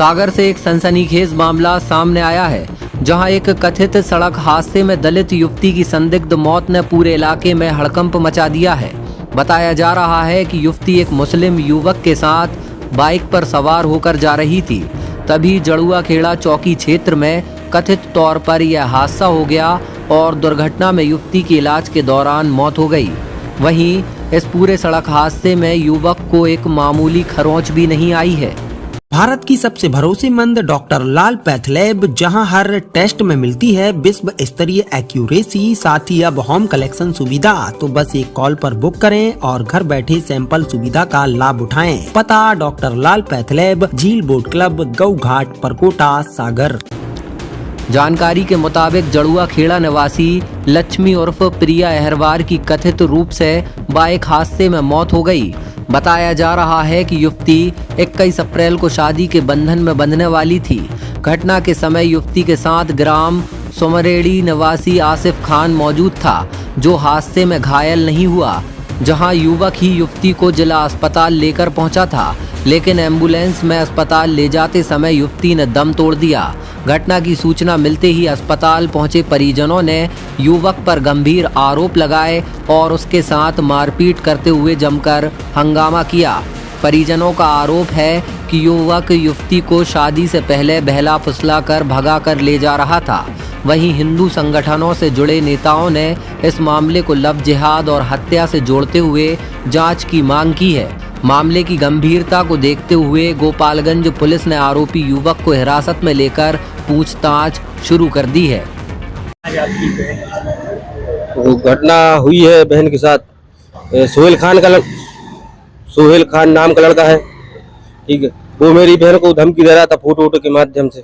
सागर से एक सनसनीखेज मामला सामने आया है, जहां एक कथित सड़क हादसे में दलित युवती की संदिग्ध मौत ने पूरे इलाके में हड़कंप मचा दिया है। बताया जा रहा है कि युवती एक मुस्लिम युवक के साथ बाइक पर सवार होकर जा रही थी। तभी जड़ुआ खेड़ा चौकी क्षेत्र में कथित तौर पर यह हादसा हो गया और दुर्घटना में युवती की इलाज के दौरान मौत हो गई। वहीं इस पूरे सड़क हादसे में युवक को एक मामूली खरोंच भी नहीं आई है। भारत की सबसे भरोसेमंद डॉक्टर लाल पैथ लैब, जहां हर टेस्ट में मिलती है विश्व स्तरीय एक्यूरेसी, साथ ही अब होम कलेक्शन सुविधा। तो बस एक कॉल पर बुक करें और घर बैठे सैंपल सुविधा का लाभ उठाएं। पता डॉक्टर लाल पैथ लैब, झील बोट क्लब, गऊ घाट, परकोटा, सागर। जानकारी के मुताबिक जड़ुआ खेड़ा निवासी लक्ष्मी उर्फ प्रिया अहरवार की कथित रूप से बाइक हादसे में मौत हो गई। बताया जा रहा है कि युवती 21 अप्रैल को शादी के बंधन में बंधने वाली थी। घटना के समय युवती के साथ ग्राम सुमरेड़ी निवासी आसिफ खान मौजूद था, जो हादसे में घायल नहीं हुआ। जहां युवक ही युवती को जिला अस्पताल लेकर पहुंचा था, लेकिन एम्बुलेंस में अस्पताल ले जाते समय युवती ने दम तोड़ दिया। घटना की सूचना मिलते ही अस्पताल पहुंचे परिजनों ने युवक पर गंभीर आरोप लगाए और उसके साथ मारपीट करते हुए जमकर हंगामा किया। परिजनों का आरोप है कि युवक युवती को शादी से पहले बहला फुसला कर भगा कर ले जा रहा था। वहीं हिंदू संगठनों से जुड़े नेताओं ने इस मामले को लव जिहाद और हत्या से जोड़ते हुए जांच की मांग की है। मामले की गंभीरता को देखते हुए गोपालगंज पुलिस ने आरोपी युवक को हिरासत में लेकर पूछताछ शुरू कर दी है। वो घटना हुई है बहन के साथ। सोहेल खान नाम का लड़का है, ठीक है। वो मेरी बहन को धमकी दे रहा था फोटो के माध्यम से,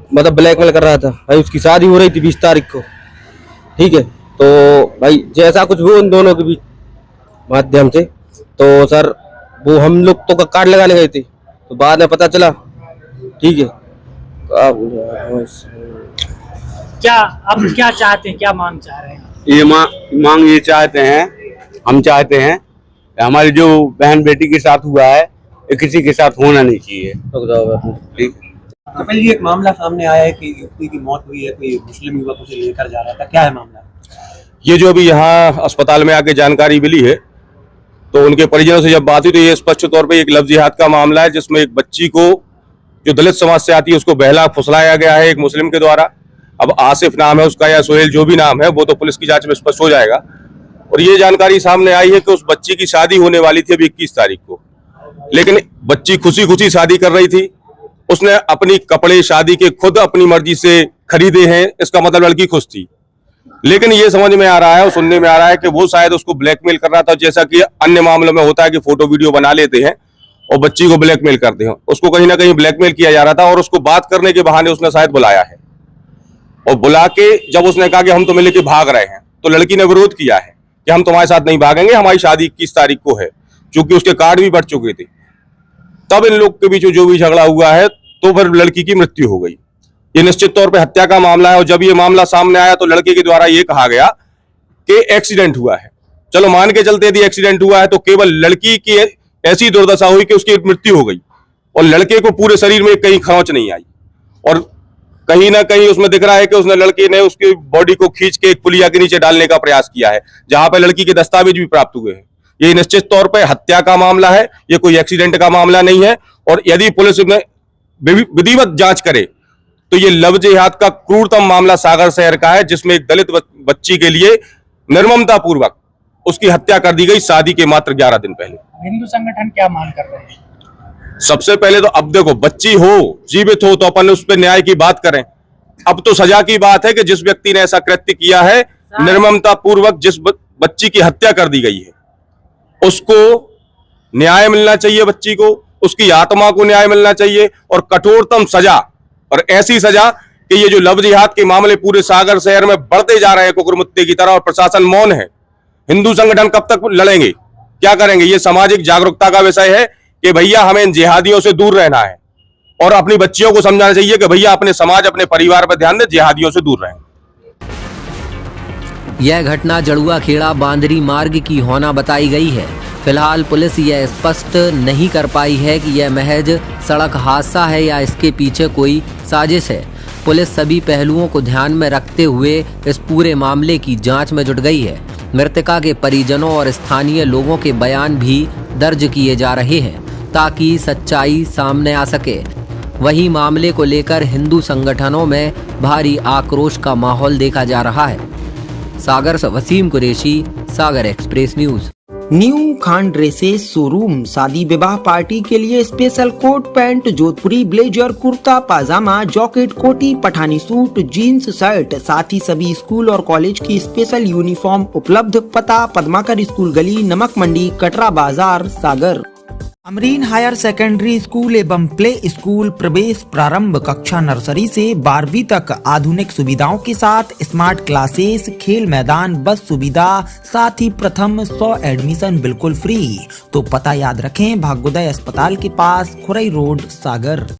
मतलब ब्लैकमेल कर रहा था। भाई उसकी शादी हो रही थी 20 तारीख को, ठीक है। तो भाई जैसा कुछ हुआ उन दोनों के बीच माध्यम से, तो सर वो हम लोग तो कार्ड लगाने गए थे, तो बाद में पता चला, ठीक है। क्या आप क्या चाहते हैं, क्या मांग चाह रहे हैं? ये मांग ये चाहते हैं, हम चाहते हैं हमारी जो बहन बेटी के साथ हुआ है ये किसी के साथ होना नहीं चाहिए। ठीक। कपिल जी, एक मामला सामने आया है कि युवती की मौत हुई है, कोई मुस्लिम युवक उसे लेकर जा रहा था, क्या है मामला? ये जो अभी यहाँ अस्पताल में आके जानकारी मिली है, तो उनके परिजनों से जब बात हुई तो ये स्पष्ट तौर पे एक लव जिहाद का मामला है, जिसमें एक बच्ची को जो दलित समाज से आती है उसको बहला फुसलाया गया है एक मुस्लिम के द्वारा। अब आसिफ नाम है उसका या सोहेल, जो भी नाम है वो तो पुलिस की जांच में स्पष्ट हो जाएगा। और ये जानकारी सामने आई है कि उस बच्ची की शादी होने वाली थी अभी 21 तारीख को, लेकिन बच्ची खुशी खुशी शादी कर रही थी। उसने अपनी कपड़े शादी के खुद अपनी मर्जी से खरीदे हैं, इसका मतलब लड़की खुश थी। लेकिन ये समझ में आ रहा है और सुनने में आ रहा है कि वो शायद उसको ब्लैकमेल कर रहा था, जैसा कि अन्य मामलों में होता है कि फोटो वीडियो बना लेते हैं और बच्ची को ब्लैकमेल करते हैं। उसको कहीं ना कहीं ब्लैकमेल किया जा रहा था और उसको बात करने के बहाने उसने शायद बुलाया है। और बुला के जब उसने कहा कि हम तुम्हें लेके भाग रहे हैं, तो लड़की ने विरोध किया है कि हम तुम्हारे साथ नहीं भागेंगे, हमारी शादी 21 तारीख को है, क्योंकि उसके कार्ड भी बढ़ चुके थे। तब इन लोग के बीच जो भी झगड़ा हुआ है, तो फिर लड़की की मृत्यु हो गई। ये निश्चित तौर पे हत्या का मामला है। और जब ये मामला सामने आया तो लड़के के द्वारा ये कहा गया कि एक्सीडेंट हुआ है। चलो मान के चलते यदि एक्सीडेंट हुआ है तो केवल लड़की की ऐसी दुर्दशा हुई कि उसकी मृत्यु हो गई और लड़के को पूरे शरीर में कहीं खरोंच नहीं आई। और कहीं ना कहीं उसमें दिख रहा है कि उसने लड़के ने उसकी बॉडी को खींच के एक पुलिया के नीचे डालने का प्रयास किया है, जहां पर लड़की के दस्तावेज भी प्राप्त हुए हैं। ये निश्चित तौर पर हत्या का मामला है, ये कोई एक्सीडेंट का मामला नहीं है। और यदि पुलिस में विधिवत जांच करे तो ये लव जिहाद का क्रूरतम मामला सागर शहर का है, जिसमें एक दलित बच्ची के लिए निर्ममता पूर्वक उसकी हत्या कर दी गई शादी के मात्र 11 दिन पहले। हिंदू संगठन क्या मांग कर रहे हैं? सबसे पहले तो अब देखो, बच्ची हो जीवित हो तो अपन उस पर न्याय की बात करें। अब तो सजा की बात है कि जिस व्यक्ति ने ऐसा कृत्य किया है, निर्ममता पूर्वक जिस बच्ची की हत्या कर दी गई है, उसको न्याय मिलना चाहिए। बच्ची को, उसकी आत्मा को न्याय मिलना चाहिए और कठोरतम सजा, और ऐसी सजा कि ये जो लव जिहाद के मामले पूरे सागर शहर में बढ़ते जा रहे हैं कुकुरमुत्ते की तरह और प्रशासन मौन है। हिंदू संगठन कब तक लड़ेंगे, क्या करेंगे? ये सामाजिक जागरूकता का विषय है कि भैया हमें इन जिहादियों से दूर रहना है और अपनी बच्चियों को समझाना चाहिए कि भैया अपने समाज, अपने परिवार पर ध्यान दें, जिहादियों से दूर रहें। यह घटना जड़ुआ खेड़ा बांदरी मार्ग की होना बताई गई है। फिलहाल पुलिस यह स्पष्ट नहीं कर पाई है कि यह महज सड़क हादसा है या इसके पीछे कोई साजिश है। पुलिस सभी पहलुओं को ध्यान में रखते हुए इस पूरे मामले की जांच में जुट गई है। मृतका के परिजनों और स्थानीय लोगों के बयान भी दर्ज किए जा रहे हैं ताकि सच्चाई सामने आ सके। वहीं मामले को लेकर हिंदू संगठनों में भारी आक्रोश का माहौल देखा जा रहा है। सागर से Wasim Qureshi, Sagar express news. New Khan dresses showroom शादी विवाह पार्टी के लिए special coat pant, Jodhpuri blazer, kurta pyjama, jacket, कोटी, पठानी सूट, जीन्स, शर्ट, साथ ही सभी स्कूल और कॉलेज की स्पेशल यूनिफॉर्म उपलब्ध। पता पद्माकर स्कूल गली, नमक मंडी, कटरा बाजार, सागर। अमरीन हायर सेकेंडरी स्कूल एवं प्ले स्कूल प्रवेश प्रारंभ कक्षा नर्सरी से 12वीं तक आधुनिक सुविधाओं के साथ स्मार्ट क्लासेस, खेल मैदान, बस सुविधा, साथ ही प्रथम 100 एडमिशन बिल्कुल फ्री। तो पता याद रखें, भाग्योदय अस्पताल के पास, खुरई रोड, सागर।